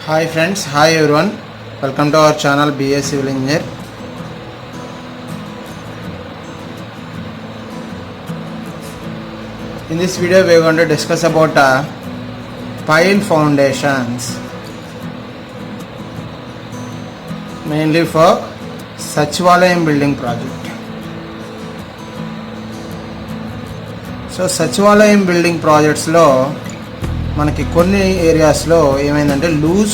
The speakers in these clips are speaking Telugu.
Hi friends, hi everyone. Welcome to our channel BS Civil Engineer. In this video we are going to discuss about pile foundations, mainly for Sachivalayam building project. So Sachivalayam building projects lo మనకి కొన్ని ఏరియాస్లో ఏమైందంటే లూజ్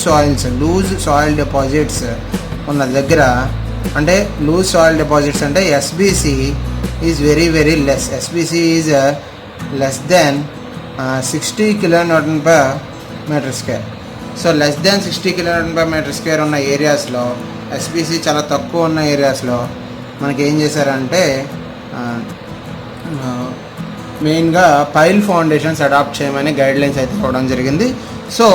సాయిల్ డిపాజిట్స్ ఉన్న దగ్గర, అంటే లూజ్ సాయిల్ డిపాజిట్స్ అంటే SBC is very less. SBC is less than 60 kN/m². So less than 60 kN/m² ఉన్న ఏరియాస్లో, ఎస్బీసీ చాలా తక్కువ ఉన్న ఏరియాస్లో మనకి ఏం చేశారంటే మెయిన్గా పైల్ ఫౌండేషన్స్ అడాప్ట్ చేయమని గైడ్లైన్స్ అయితే ఇవ్వడం జరిగింది. సో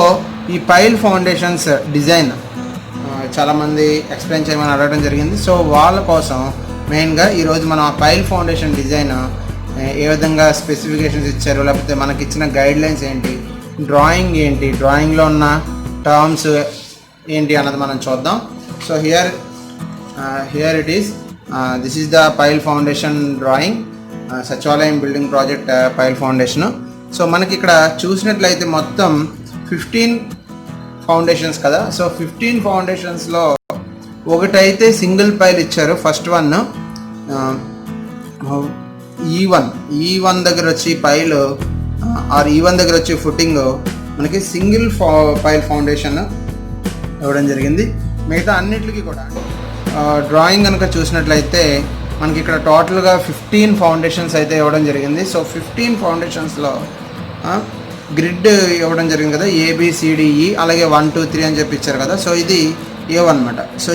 ఈ పైల్ ఫౌండేషన్స్ డిజైన్ చాలామంది ఎక్స్ప్లెయిన్ చేయమని అడగడం జరిగింది. సో వాళ్ళ కోసం మెయిన్గా ఈరోజు మనం ఆ పైల్ ఫౌండేషన్ డిజైన్ ఏ విధంగా స్పెసిఫికేషన్స్ ఇచ్చారు, లేకపోతే మనకి ఇచ్చిన గైడ్లైన్స్ ఏంటి, డ్రాయింగ్ ఏంటి, డ్రాయింగ్లో ఉన్న టర్మ్స్ ఏంటి అన్నది మనం చూద్దాం. So here it is, this is the pile foundation drawing, Sachivalayam building project pile foundation. So మనకి ఇక్కడ చూసినట్లయితే మొత్తం 15 ఫౌండేషన్స్ కదా. సో 15 ఫౌండేషన్స్లో ఒకటైతే సింగిల్ పైల్ ఇచ్చారు. ఫస్ట్ వన్ E1 దగ్గర వచ్చి పైల్ ఆర్ E1 దగ్గర వచ్చి ఫుటింగ్ మనకి సింగిల్ పైల్ ఫౌండేషన్ ఇవ్వడం జరిగింది. మిగతా అన్నిటికీ కూడా డ్రాయింగ్ కనుక చూసినట్లయితే మనకి ఇక్కడ టోటల్గా 15 ఫౌండేషన్స్ అయితే ఇవ్వడం జరిగింది. సో 15 ఫౌండేషన్స్లో గ్రిడ్ ఇవ్వడం జరిగింది కదా, ABCDE, అలాగే 1 2 3 అని చెప్పి ఇచ్చారు కదా. సో ఇది A1 అనమాట. సో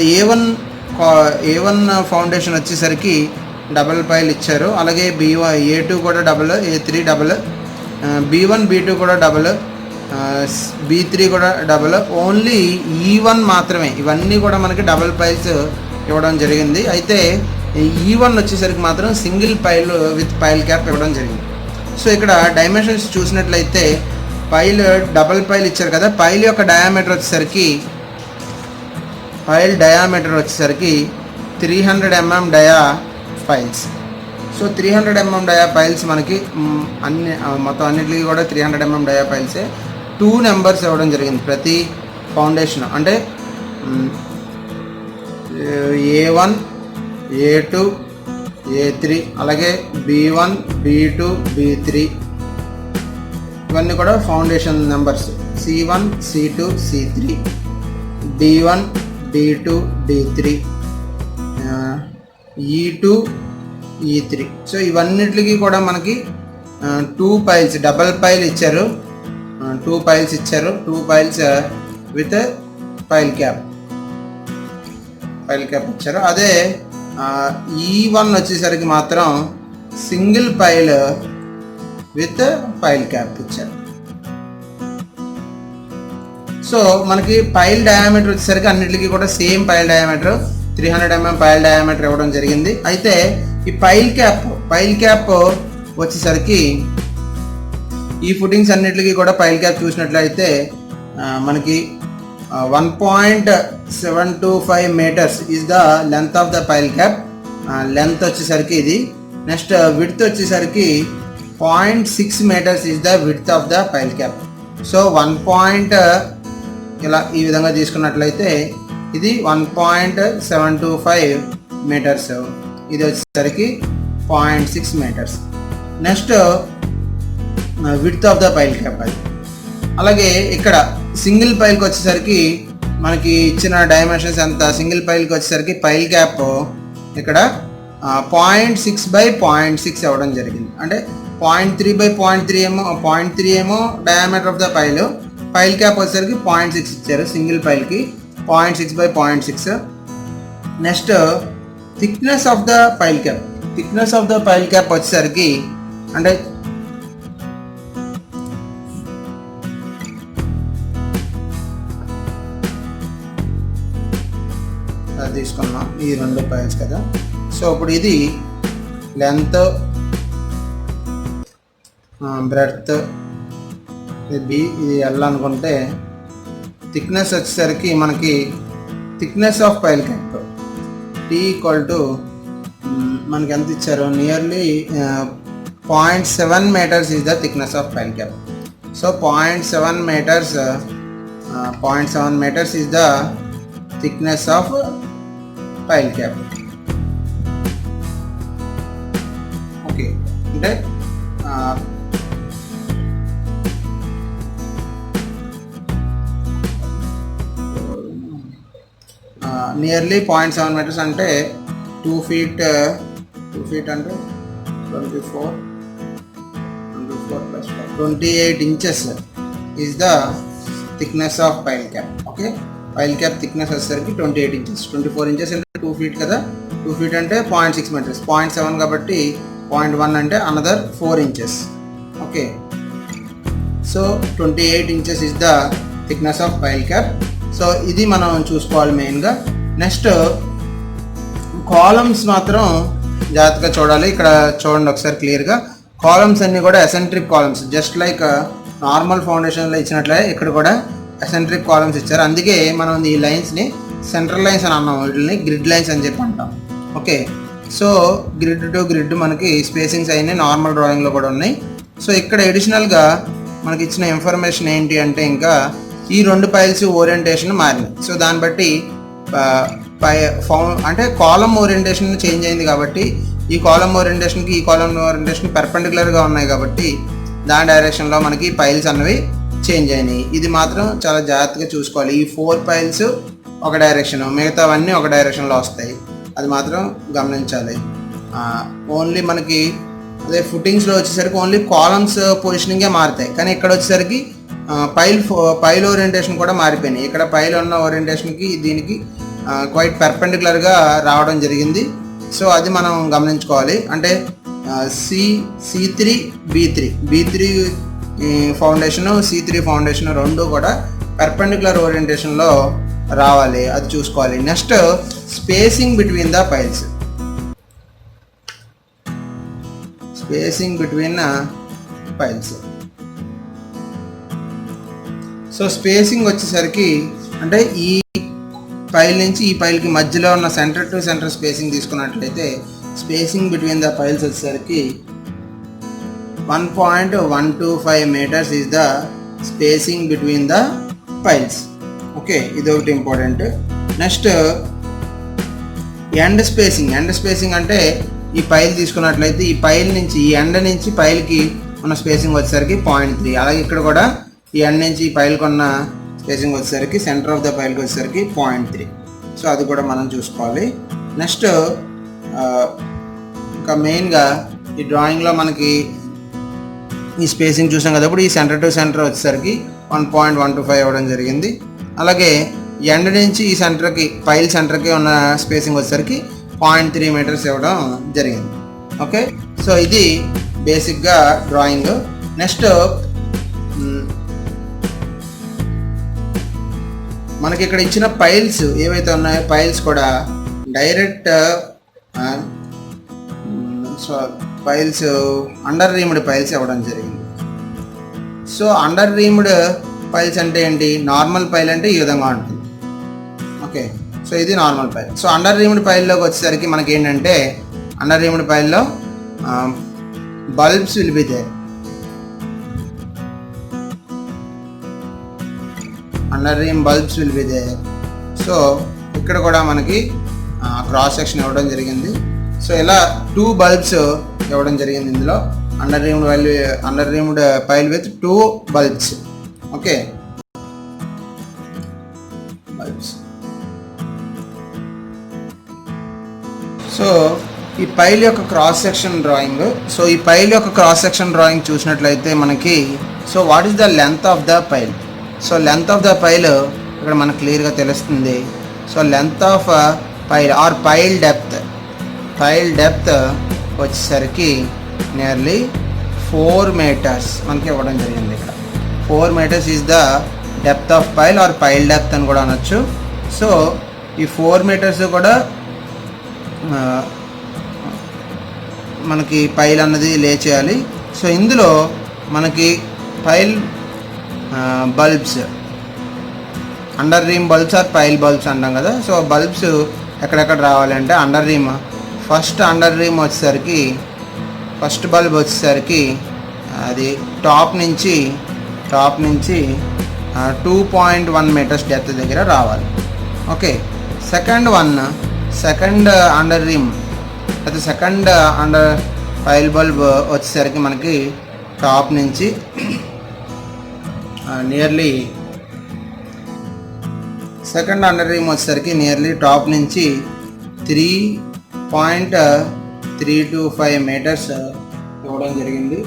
A1 ఫౌండేషన్ వచ్చేసరికి డబుల్ పైల్ ఇచ్చారు. అలాగే A2 కూడా double, A3 double, B1 B2 కూడా డబుల్, B3 కూడా డబుల్. ఓన్లీ E1 మాత్రమే, ఇవన్నీ కూడా మనకి డబుల్ పైల్స్ ఇవ్వడం జరిగింది. అయితే E1 వచ్చేసరికి మాత్రం single pile with pile cap ఇవ్వడం జరిగింది. సో ఇక్కడ డైమెన్షన్స్ చూసినట్లయితే పైల్ డబల్ పైల్ ఇచ్చారు కదా, పైల్ యొక్క డయామీటర్ వచ్చేసరికి 300 mm డయా పైల్స్. సో 300 mm డయా పైల్స్ మనకి మొత్తం అన్నిటికీ కూడా 300 mm డయా పైల్సే. 2 నెంబర్స్ ఇవ్వడం జరిగింది ప్రతి ఫౌండేషన్, అంటే A1 A2 A3 అలాగే B1 B2 B3 ఇవన్నీ కూడా foundation numbers. C1 C2 C3 D1 D2 D3 E2 E3. So ఇవన్నిటికి కూడా మనకి 2 పైల్స్ డబల్ పైల్ ఇచ్చారు, 2 పైల్స్ ఇచ్చారు, 2 పైల్స్ విత్ పైల్ క్యాప్ ఇచ్చారు. అదే E1 వచ్చేసరికి మాత్రం single pile with pile cap ఇచ్చారు. సో మనకి పైల్ డయామీటర్ వచ్చేసరికి అన్నిటికీ కూడా same pile diameter 300 mm pile diameter ఇవ్వడం జరిగింది. అయితే ఈ పైల్ క్యాప్ వచ్చేసరికి ఈ ఫుటింగ్స్ అన్నిటికీ కూడా పైల్ క్యాప్ చూసినట్లయితే మనకి 1.725 meters is the length of the pile cap. Length వచ్చేసరికి ఇది. నెక్స్ట్ విడ్త్ వచ్చేసరికి 0.6 meters is the width of the pile cap. So ఇలా ఈ విధంగా తీసుకున్నట్లయితే ఇది 1.725 meters, ఇది వచ్చేసరికి 0.6 meters. Next width of the pile cap అది. అలాగే ఇక్కడ సింగిల్ పైల్కి వచ్చేసరికి మనకి ఇచ్చిన డైమెన్షన్స్ ఎంత, సింగిల్ పైల్కి వచ్చేసరికి పైల్ క్యాప్ ఇక్కడ 0.6/0.6 ఇవ్వడం జరిగింది. అంటే 0.3/0.3 ఏమో diameter of the pile cap వచ్చేసరికి 0.6 ఇచ్చారు సింగిల్ పైల్కి, 0.6/0.6. Next thickness of the pile cap వచ్చేసరికి అంటే తీసుకున్నాం ఈ 2 పైల్స్ కదా. సో ఇప్పుడు ఇది లెంత్, బ్రెడ్త్, ఇది L అనుకుంటే థిక్నెస్ వచ్చేసరికి మనకి thickness of pile cap T equal to మనకి ఎంత ఇచ్చారు, nearly 0.7 meters is the thickness of pile cap. So 0.7 meters is the thickness of pile cap. Okay, అంటే నియర్లీ 0.7 meters అంటే 2 feet అంటే 24 plus 28 inches is the thickness of pile cap. Okay, pile cap thickness వచ్చేసరికి 28 inches. 24 inches అంటే 2 feet కదా, 2 feet అంటే 0.6 meters, 0.7 కాబట్టి 0.1 అంటే another 4 inches. Okay, so 28 inches is the thickness of pile cap. So ఇది మనం చూసుకోవాలి మెయిన్గా. నెక్స్ట్ కాలమ్స్ మాత్రం జాగ్రత్తగా చూడాలి. ఇక్కడ చూడండి ఒకసారి క్లియర్గా, కాలమ్స్ అన్నీ కూడా eccentric columns, just like normal ఫౌండేషన్లో ఇచ్చినట్లే ఇక్కడ కూడా ఎసెంట్రిక్ కాలమ్స్ ఇచ్చారు. అందుకే మనం ఈ లైన్స్ని సెంట్రల్ లైన్స్ అని అన్నాం, వీటిని గ్రిడ్ లైన్స్ అని చెప్పి అంటాం. Okay, so grid to grid మనకి స్పేసింగ్స్ అయినాయి, నార్మల్ డ్రాయింగ్లో కూడా ఉన్నాయి. సో ఇక్కడ ఎడిషనల్గా మనకి ఇచ్చిన ఇన్ఫర్మేషన్ ఏంటి అంటే ఇంకా ఈ రెండు పైల్స్ ఓరియంటేషన్ మారినాయి. సో దాన్ని బట్టి అంటే కాలమ్ ఓరియంటేషన్ చేంజ్ అయింది కాబట్టి ఈ కాలమ్ ఓరియంటేషన్కి ఈ కాలమ్ ఓరియంటేషన్ పెర్పెండిక్యులర్గా ఉన్నాయి కాబట్టి దాని డైరెక్షన్లో మనకి పైల్స్ అన్నవి చేంజ్ అయినాయి. ఇది మాత్రం చాలా జాగ్రత్తగా చూసుకోవాలి. ఈ 4 పైల్స్ ఒక డైరెక్షన్, మిగతావన్నీ ఒక డైరెక్షన్లో వస్తాయి, అది మాత్రం గమనించాలి. ఓన్లీ మనకి అదే ఫుటింగ్స్లో వచ్చేసరికి ఓన్లీ కాలమ్స్ పొజిషనింగే మారుతాయి, కానీ ఇక్కడ వచ్చేసరికి పైల్ ఓరియంటేషన్ కూడా మారిపోయినాయి. ఇక్కడ పైల్ ఉన్న ఓరియంటేషన్కి దీనికి క్వైట్ పెర్పెండిక్యులర్గా రావడం జరిగింది. సో అది మనం గమనించుకోవాలి. అంటే C3 B3 foundation, C3 foundation రెండు కూడా పెర్పెండిక్యులర్ ఓరియంటేషన్లో రావాలి, అది చూసుకోవాలి. Next spacing between the piles, spacing between piles. So spacing వచ్చేసరికి అంటే ఈ పైల్ నుంచి ఈ పైల్కి మధ్యలో ఉన్న సెంటర్ టు సెంటర్ స్పేసింగ్ తీసుకున్నట్లయితే స్పేసింగ్ బిట్వీన్ ద పైల్స్ వచ్చేసరికి 1.125 meters is the spacing between the piles. Okay, ఇది ఒకటి ఇంపార్టెంట్. నెక్స్ట్ ఎండ్ స్పేసింగ్ అంటే ఈ పైల్ తీసుకున్నట్లయితే ఈ పైల్ నుంచి ఈ ఎండ్ నుంచి పైల్కి ఉన్న స్పేసింగ్ వచ్చేసరికి 0.3. అలాగే ఇక్కడ కూడా ఈ ఎండ్ నుంచి ఈ పైల్కి ఉన్న స్పేసింగ్ వచ్చేసరికి సెంటర్ ఆఫ్ ద పైల్కి వచ్చేసరికి 0.3. సో అది కూడా మనం చూసుకోవాలి. నెక్స్ట్ ఇంకా మెయిన్గా ఈ డ్రాయింగ్లో మనకి ఈ స్పేసింగ్ చూసాం కదా, ఇప్పుడు ఈ సెంటర్ టు సెంటర్ వచ్చేసరికి 1.125 ఇవ్వడం జరిగింది. అలాగే ఎండ్ నుంచి ఈ సెంటర్కి పైల్ సెంటర్కి ఉన్న స్పేసింగ్ వచ్చేసరికి 0.3 meters ఇవ్వడం జరిగింది. ఓకే, సో ఇది బేసిక్గా డ్రాయింగ్. నెక్స్ట్ మనకి ఇక్కడ ఇచ్చిన పైల్స్ ఏవైతే ఉన్నాయో పైల్స్ కూడా డైరెక్ట్ పైల్స్ అండర్ రీమ్డ్ పైల్స్ ఇవ్వడం జరిగింది. సో అండర్ రీమ్డ్ పైల్స్ అంటే ఏంటి, నార్మల్ పైల్ అంటే ఈ విధంగా ఉంటుంది. ఓకే, సో ఇది normal pile. So under reamed పైల్లోకి వచ్చేసరికి మనకి ఏంటంటే అండర్ రీమ్డ్ పైల్లో bulbs will be there. Under ream bulbs will be there. So ఇక్కడ కూడా మనకి క్రాస్ సెక్షన్ ఇవ్వడం జరిగింది. సో ఇలా 2 bulbs ఇవ్వడం జరిగింది ఇందులో. Under reamed pile with 2 bulbs. Okay, bulbs. So ఈ పైల్ యొక్క క్రాస్ సెక్షన్ డ్రాయింగ్. సో ఈ పైల్ యొక్క క్రాస్ సెక్షన్ డ్రాయింగ్ చూసినట్లయితే మనకి so what is the length of the pile. So length of the pile ఇక్కడ మనకు క్లియర్గా తెలుస్తుంది. So length of pile or pile depth వచ్చేసరికి నియర్లీ 4 meters మనకి ఇవ్వడం జరిగింది. ఇక్కడ 4 meters is the depth of pile or pile depth అని కూడా అనొచ్చు. సో ఈ 4 meters కూడా మనకి పైల్ అన్నది లే చేయాలి. సో ఇందులో మనకి pile bulbs under ream bulbs or pile bulbs అంటాం కదా. సో బల్బ్స్ ఎక్కడెక్కడ రావాలంటే under ream, first under ream వచ్చేసరికి ఫస్ట్ బల్బ్ వచ్చేసరికి అది టాప్ నుంచి 2.1 మీటర్స్ డెప్త్ దగ్గర రావాలి. ఓకే, సెకండ్ అండర్ రీమ్ అయితే సెకండ్ అండర్ పైల్ బల్బ్ వచ్చేసరికి మనకి టాప్ నుంచి నియర్లీ సెకండ్ అండర్ రీమ్ వచ్చేసరికి నియర్లీ టాప్ నుంచి 3.325 మీటర్స్ ఇవ్వడం జరిగింది.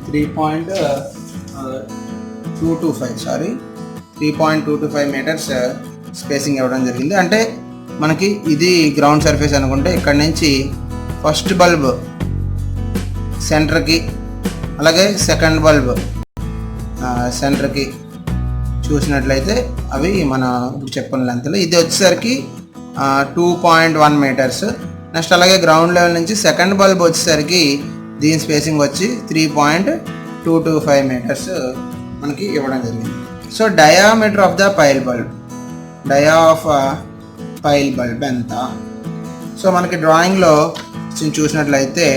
3.225 మీటర్స్ స్పేసింగ్ ఇవ్వడం జరిగింది. అంటే మనకి ఇది గ్రౌండ్ సర్ఫేస్ అనుకుంటే ఇక్కడ నుంచి ఫస్ట్ బల్బ్ సెంటర్కి, అలాగే సెకండ్ బల్బ్ సెంటర్కి చూసినట్లయితే అవి మన ఇప్పుడు చెప్పిన లెంత్లో. ఇది వచ్చేసరికి 2.1 మీటర్స్. నెక్స్ట్ అలాగే గ్రౌండ్ లెవెల్ నుంచి సెకండ్ బల్బ్ వచ్చేసరికి దీని స్పేసింగ్ వచ్చి 3.225 మీటర్స్ మనకి ఇవ్వడం జరిగింది. So diameter of the pile bulb, pile bulb ఎంత? సో మనకి డ్రాయింగ్లో చూసినట్లయితే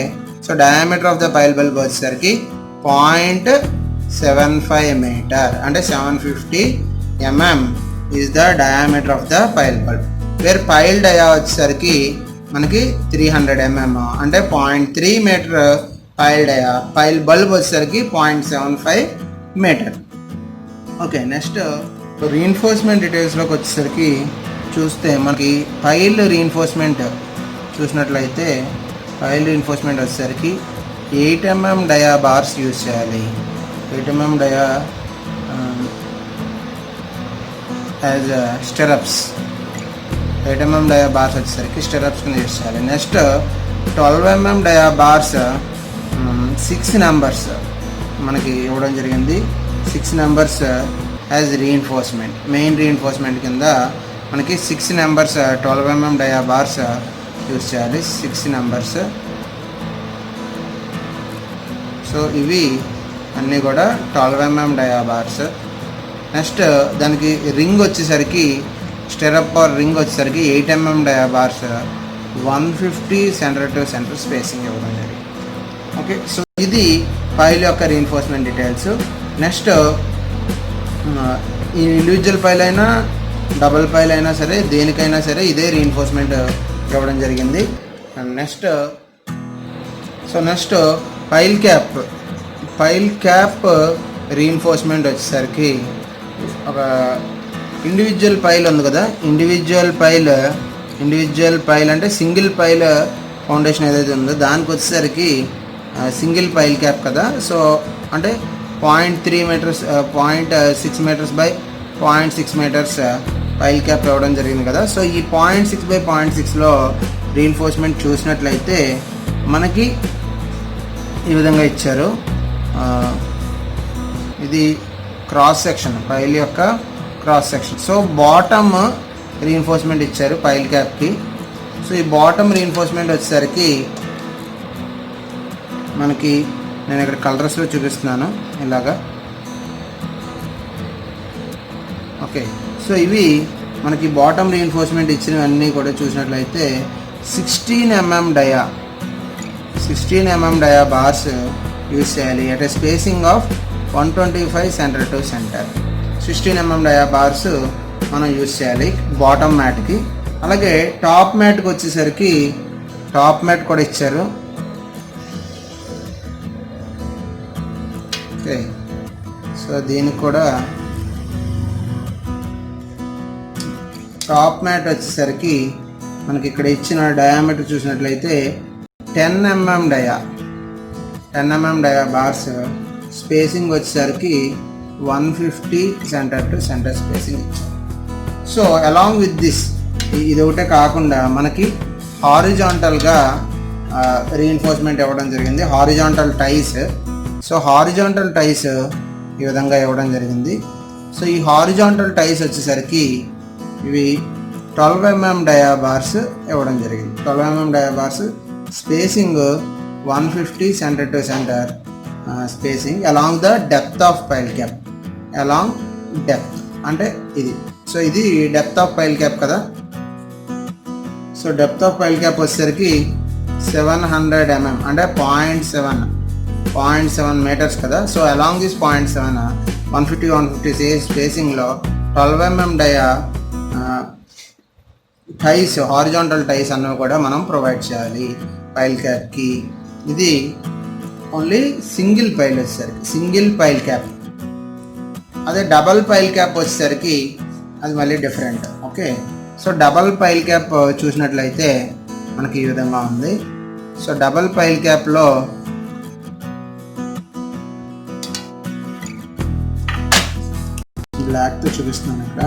so diameter of the pile bulb వచ్చేసరికి 0.75 మీటర్, అంటే 750 mm is the diameter of the pile bulb. Where pile dia వచ్చేసరికి మనకి 300 mm, అంటే 0.3 metre pile dia. Pile bulb వచ్చేసరికి 0.75 మీటర్. ఓకే, నెక్స్ట్ రీఇన్ఫోర్స్మెంట్ డీటెయిల్స్లోకి వచ్చేసరికి చూస్తే మనకి పైల్ రీఇన్ఫోర్స్మెంట్ చూసినట్లయితే పైల్ రీఇన్ఫోర్స్మెంట్ వచ్చేసరికి 8 mm డయా బార్స్ యూజ్ చేయాలి. 8 mm డయా యాజ్ స్టెరప్స్. 8 mm డయా బార్స్ వచ్చేసరికి స్టెరప్స్ కింద యూజ్ చేయాలి. Next 12 mm dia bars 6 numbers మనకి ఇవ్వడం జరిగింది. 6 numbers as reinforcement, main reinforcement కింద మనకి 6 numbers 12 mm dia bars use చేయాలి. 6 నెంబర్స్. సో ఇవి అన్నీ కూడా 12 mm డయా బార్స్. నెక్స్ట్ దానికి రింగ్ వచ్చేసరికి స్టెరప్ ఆర్ రింగ్ వచ్చేసరికి 8 mm dia bars 150 centre to centre spacing ఇవ్వడం జరిగింది. ఓకే, సో ఇది పైల్ యొక్క రీఇన్ఫోర్స్మెంట్ డీటెయిల్స్. నెక్స్ట్ ఈ ఇండివిజువల్ పైల్ అయినా డబుల్ పైల్ అయినా సరే దేనికైనా సరే ఇదే రీఇన్ఫోర్స్మెంట్ ఇవ్వడం జరిగింది. నెక్స్ట్ పైల్ క్యాప్ రీఇన్ఫోర్స్మెంట్ వచ్చేసరికి ఒక ఇండివిజువల్ పైల్ ఉంది కదా, ఇండివిజువల్ పైల్ అంటే సింగిల్ పైల్ ఫౌండేషన్ ఏదైతే ఉందో దానికి వచ్చేసరికి సింగిల్ పైల్ క్యాప్ కదా. సో అంటే 0.3 metres 0.6 metres by 0.6 metres pile cap ఇవ్వడం జరిగింది కదా. సో ఈ 0.6 బై 0.6లో రీఇన్ఫోర్స్మెంట్ చూసినట్లయితే మనకి ఈ విధంగా ఇచ్చారు. ఇది క్రాస్ సెక్షన్, పైల్ యొక్క cross section. So bottom reinforcement ఇచ్చారు పైల్ క్యాప్కి. సో ఈ బాటమ్ రీఇన్ఫోర్స్మెంట్ వచ్చేసరికి మనకి నేను ఇక్కడ కలర్స్లో చూపిస్తున్నాను ఇలాగా. ఓకే, సో ఇవి మనకి బాటమ్ రీఇన్ఫోర్స్మెంట్ ఇచ్చినవన్నీ కూడా చూసినట్లయితే 16 mm డయా బార్స్ యూజ్ చేయాలి at a spacing of 125 centre to centre. 16 mm dia bars మనం యూజ్ చేయాలి బాటమ్ మ్యాట్కి. అలాగే టాప్ మ్యాట్కి వచ్చేసరికి టాప్ మ్యాట్ కూడా ఇచ్చారు. ఓకే, సో దీనికి కూడా టాప్ మ్యాట్ వచ్చేసరికి మనకి ఇక్కడ ఇచ్చిన డయామీటర్ చూసినట్లయితే 10 mm డయా బార్స్ స్పేసింగ్ వచ్చేసరికి 150 సెంటర్ టు సెంటర్ స్పేసింగ్ ఇచ్చారు. సో అలాంగ్ విత్ దిస్ ఇది ఒకటే కాకుండా మనకి హారిజాంటల్గా రీఇన్ఫోర్స్మెంట్ ఇవ్వడం జరిగింది, హారిజాంటల్ టైస్. సో హారిజాంటల్ టైస్ ఈ విధంగా ఇవ్వడం జరిగింది. సో ఈ హారిజాంటల్ టైస్ వచ్చేసరికి ఇవి 12 mm డయా బార్స్ ఇవ్వడం జరిగింది. 12 mm dia bars spacing 150 centre to centre spacing along the depth of pile cap. Along depth అంటే ఇది సో ఇది డెప్త్ ఆఫ్ పైల్ క్యాప్ కదా. So depth of pile cap వచ్చేసరికి 700 mm అంటే 0.7 మీటర్స్ కదా. సో అలాంగ్ దిస్ 0.7 150 స్పేసింగ్లో 12 mm dia ties, horizontal ties అన్నవి కూడా మనం ప్రొవైడ్ చేయాలి పైల్ క్యాప్కి. ఇది ఓన్లీ సింగిల్ పైల్ వచ్చేసరికి, సింగిల్ పైల్ క్యాప్. అదే డబల్ పైల్ క్యాప్ వచ్చేసరికి అది మళ్ళీ different. Okay, so double pile cap చూసినట్లయితే మనకి ఈ విధంగా ఉంది. సో డబల్ పైల్ క్యాప్లో బ్లాక్తో చూపిస్తున్నాను. ఇక్కడ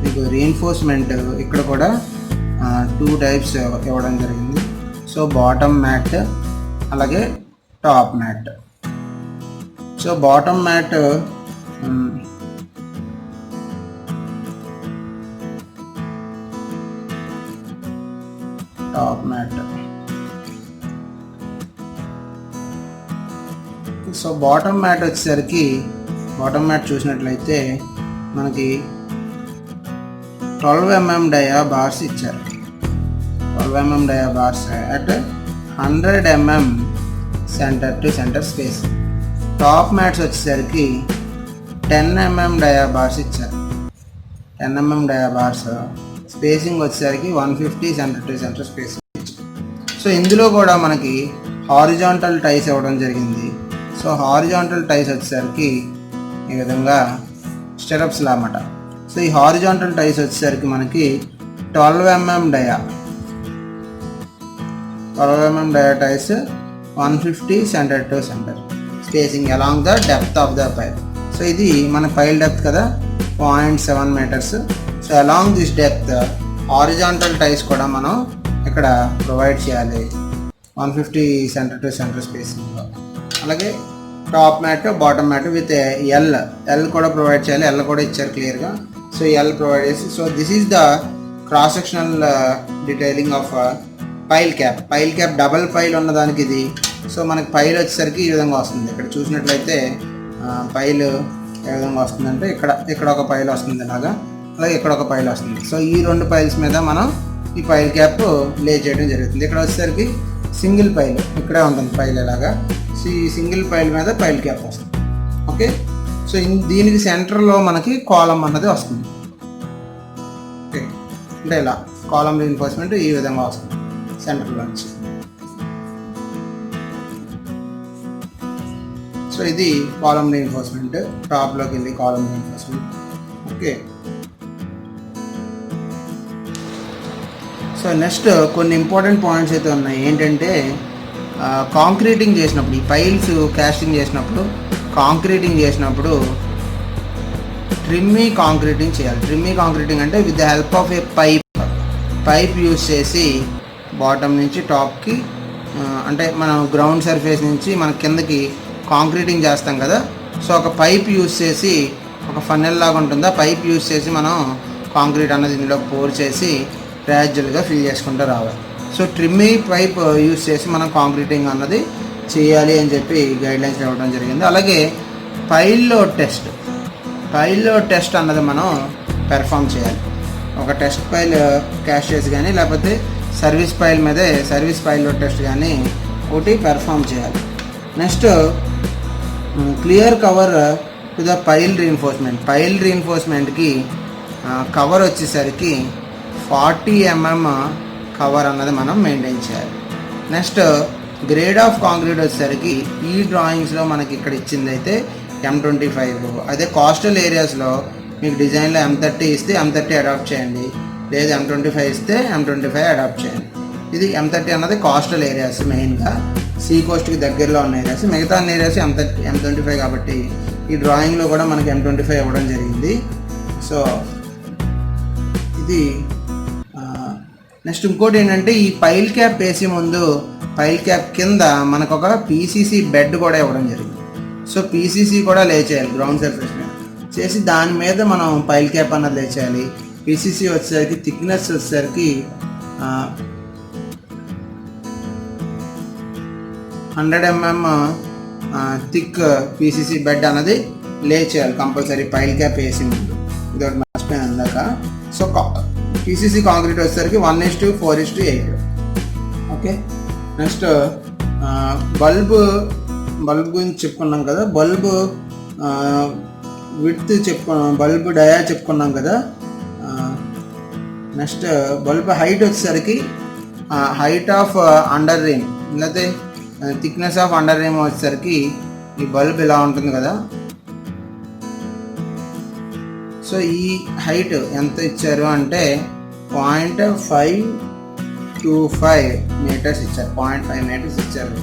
మీకు రీఎన్ఫోర్స్మెంట్ ఇక్కడ కూడా 2 టైప్స్ ఇవ్వడం జరిగింది. సో బాటమ్ మ్యాట్ అలాగే top mat. So bottom mat top mat. So bottom mat వచ్చేసరికి, బాటమ్ మ్యాట్ చూసినట్లయితే మనకి 12 mm డయా బార్స్ ఇచ్చారు. 12 mm dia bars at 100 mm centre to centre space. Top mats వచ్చేసరికి 10 mm డయా బార్స్ ఇచ్చారు. 10 mm డయా బార్స్, స్పేసింగ్ వచ్చేసరికి 150 centre to centre space. So ఇందులో కూడా మనకి హారిజాంటల్ టైస్ ఇవ్వడం జరిగింది. సో హారిజాంటల్ టైస్ వచ్చేసరికి ఈ విధంగా స్టెరప్స్ లామాట. సో ఈ హారిజాంటల్ టైస్ వచ్చేసరికి మనకి 12 mm dia, 12 mm dia ties 150 centre to centre spacing along the depth of the pile. So ఇది మన పైల్ డెప్త్ కదా 0.7 metres. So along this depth horizontal ties కూడా మనం ఇక్కడ ప్రొవైడ్ చేయాలి 150 సెంటర్ టు సెంటర్ స్పేసింగ్లో. అలాగే top mat, bottom mat with L కూడా ప్రొవైడ్ చేయాలి. ఎల్ కూడా ఇచ్చారు క్లియర్గా. సో ఎల్ ప్రొవైడ్ చేసి, so this is the cross sectional detailing of pile cap. Pile cap double pile ఉన్నదానికి ఇది. సో మనకి పైల్ వచ్చేసరికి ఈ విధంగా వస్తుంది. ఇక్కడ చూసినట్లయితే పైల్ ఏ విధంగా వస్తుందంటే ఇక్కడ ఒక పైల్ వస్తుంది ఇలాగా, అలాగే ఇక్కడ ఒక పైల్ వస్తుంది. సో ఈ 2 పైల్స్ మీద మనం ఈ పైల్ క్యాప్ లే చేయడం జరుగుతుంది. ఇక్కడ వచ్చేసరికి సింగిల్ పైల్ ఇక్కడే ఉంటుంది పైల్ ఇలాగా. సో ఈ సింగిల్ పైల్ మీద పైల్ క్యాప్ వస్తుంది. ఓకే, సో దీనికి సెంటర్లో మనకి కాలం అన్నది వస్తుంది. ఓకే, అంటే ఇలా కాలం రీఎన్ఫోర్స్మెంట్ ఈ విధంగా వస్తుంది సెంటర్లో నుంచి. సో ఇది కాలం రీఎన్ఫోర్స్మెంట్, టాప్లోకి వెళ్ళి కాలం రీఎన్ఫోర్స్మెంట్. ఓకే, సో నెక్స్ట్ కొన్ని ఇంపార్టెంట్ పాయింట్స్ అయితే ఉన్నాయి. ఏంటంటే కాంక్రీటింగ్ చేసినప్పుడు, ఈ పైల్స్ కాస్టింగ్ చేసినప్పుడు, కాంక్రీటింగ్ చేసినప్పుడు ట్రిమ్మీ కాంక్రీటింగ్ చేయాలి. ట్రిమ్మీ కాంక్రీటింగ్ అంటే with the help of A pipe use చేసి బాటమ్ నుంచి టాప్కి, అంటే మనం గ్రౌండ్ సర్ఫేస్ నుంచి మన కిందకి కాంక్రీటింగ్ చేస్తాం కదా. సో ఒక పైప్ యూజ్ చేసి, ఒక ఫన్నెల్ లాగా ఉంటుంది, ఆ పైప్ యూజ్ చేసి మనం కాంక్రీట్ అన్నది ఇందులో పోర్ చేసి గ్రాడ్యువల్గా ఫిల్ చేసుకుంటూ రావాలి. సో ట్రిమ్మీ పైప్ యూజ్ చేసి మనం కాంక్రీటింగ్ అన్నది చేయాలి అని చెప్పి గైడ్లైన్స్ ఇవ్వడం జరిగింది. అలాగే పైల్ లోడ్ టెస్ట్ అన్నది మనం పెర్ఫామ్ చేయాలి. ఒక టెస్ట్ పైల్ క్యాష్ చేసి కానీ, లేకపోతే సర్వీస్ పైల్ మీదే సర్వీస్ పైల్ లోడ్ టెస్ట్ కానీ ఒకటి పెర్ఫామ్ చేయాలి. Next clear cover to the pile reinforcement. Pile రీఎన్ఫోర్స్మెంట్కి కవర్ వచ్చేసరికి 40 mm కవర్ అన్నది మనం మెయింటైన్ చేయాలి. నెక్స్ట్ గ్రేడ్ ఆఫ్ కాంక్రీట్ వచ్చేసరికి ఈ డ్రాయింగ్స్లో మనకి ఇక్కడ ఇచ్చింది అయితే M25. అదే కోస్టల్ ఏరియాస్లో మీకు డిజైన్లో M30 ఇస్తే M30 అడాప్ట్ చేయండి, లేదు M25 ఇస్తే M25 అడాప్ట్ చేయండి. ఇది M30 అన్నది కోస్టల్ ఏరియాస్, మెయిన్గా సీ కోస్ట్కి దగ్గరలో ఉన్న ఏరియాస్. మిగతా అన్ని ఏరియాస్ M25 కాబట్టి ఈ డ్రాయింగ్లో కూడా మనకి M25 ఇవ్వడం జరిగింది. సో ఇది నెక్స్ట్ ఇంకోటి ఏంటంటే, ఈ పైల్ క్యాప్ వేసే ముందు పైల్ క్యాప్ కింద మనకు ఒక PCC బెడ్ కూడా ఇవ్వడం జరిగింది. సో PCC కూడా లే చేయాలి గ్రౌండ్ సర్ఫేస్ మీద చేసి, దాని మీద మనం పైల్ క్యాప్ అన్నది లే చేయాలి. PCC వచ్చేసరికి థిక్నెస్ వచ్చేసరికి 100 mm థిక్ PCC బెడ్ అన్నది లే చేయాలి కంపల్సరీ పైల్ క్యాప్ వేసే ముందు. ఇదొకటి చెప్పాను ఇందాక. సో పీసీసీ కాంక్రీట్ వచ్చేసరికి 1:4:8. ఓకే, నెక్స్ట్ బల్బ్ గురించి చెప్పుకున్నాం కదా. బల్బ్ విడ్త్ బల్బ్ డయా చెప్పుకున్నాం కదా. నెక్స్ట్ బల్బ్ హైట్ వచ్చేసరికి హైట్ ఆఫ్ అండర్ రీమ్ లేకపోతే థిక్నెస్ ఆఫ్ అండర్ రీమ్ వచ్చేసరికి ఈ బల్బ్ ఇలా ఉంటుంది కదా. సో ఈ హైట్ ఎంత ఇచ్చారు అంటే 0.525 మీటర్స్ ఇచ్చారు. 0.5 మీటర్స్ ఇచ్చారు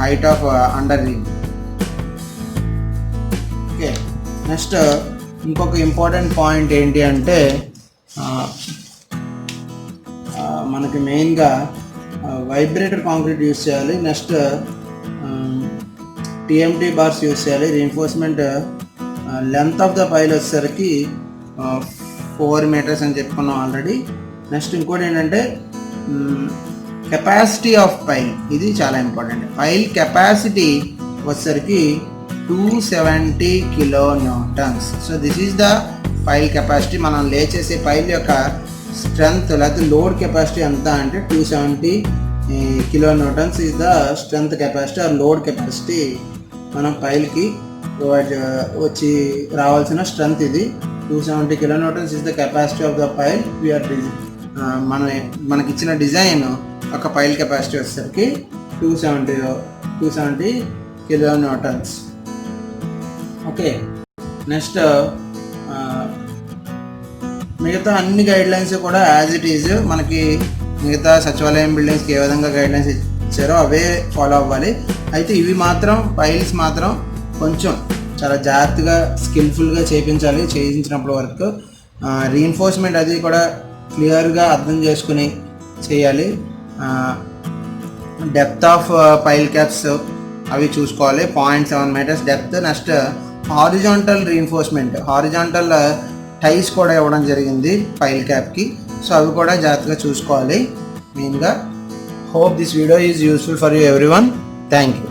height of under ream. Okay, next ఇంకొక ఇంపార్టెంట్ పాయింట్ ఏంటి అంటే మనకి మెయిన్గా వైబ్రేటర్ కాంక్రీట్ యూస్ చేయాలి. నెక్స్ట్ టీఎంటీ బార్స్ యూస్ చేయాలి. Reinforcement length of the pile వచ్చేసరికి 4 మీటర్స్ అని చెప్పుకున్నాం ఆల్రెడీ. నెక్స్ట్ ఇంకోటి ఏంటంటే కెపాసిటీ ఆఫ్ పైల్, ఇది చాలా ఇంపార్టెంట్. పైల్ కెపాసిటీ వచ్చేసరికి 270 kilonewtons. So this is the pile capacity. మనం లే చేసే పైల్ యొక్క స్ట్రెంగ్త్ లేకపోతే లోడ్ కెపాసిటీ ఎంత అంటే 270 kilonewtons is the strength capacity or load capacity. మనం పైల్కి వచ్చి రావాల్సిన స్ట్రెంగ్త్ ఇది. 270 kilonewtons is the capacity of the pile. వీఆర్ మనకి ఇచ్చిన డిజైన్ ఒక పైల్ కెపాసిటీ వచ్చేసరికి 270 కిలోన్యూటన్స్. ఓకే, నెక్స్ట్ మిగతా అన్ని గైడ్లైన్స్ కూడా యాజ్ ఇట్ ఈజ్ మనకి మిగతా సచివాలయం బిల్డింగ్స్కి ఏ విధంగా గైడ్లైన్స్ ఇచ్చారో అవే ఫాలో అవ్వాలి. అయితే ఇవి మాత్రం పైల్స్ మాత్రం కొంచెం చాలా జాగ్రత్తగా స్కిల్ఫుల్గా చేయించినప్పుడు వరకు రీఎన్ఫోర్స్మెంట్ అది కూడా క్లియర్గా అర్థం చేసుకుని చేయాలి. డెప్త్ ఆఫ్ పైల్ క్యాప్స్ అవి చూసుకోవాలి. 0.7 metres depth. Next horizontal reinforcement, horizontal ties కూడా ఇవ్వడం జరిగింది పైల్ క్యాప్కి. సో అవి కూడా జాగ్రత్తగా చూసుకోవాలి మెయిన్గా. Hope this video is useful for you everyone. Thank you.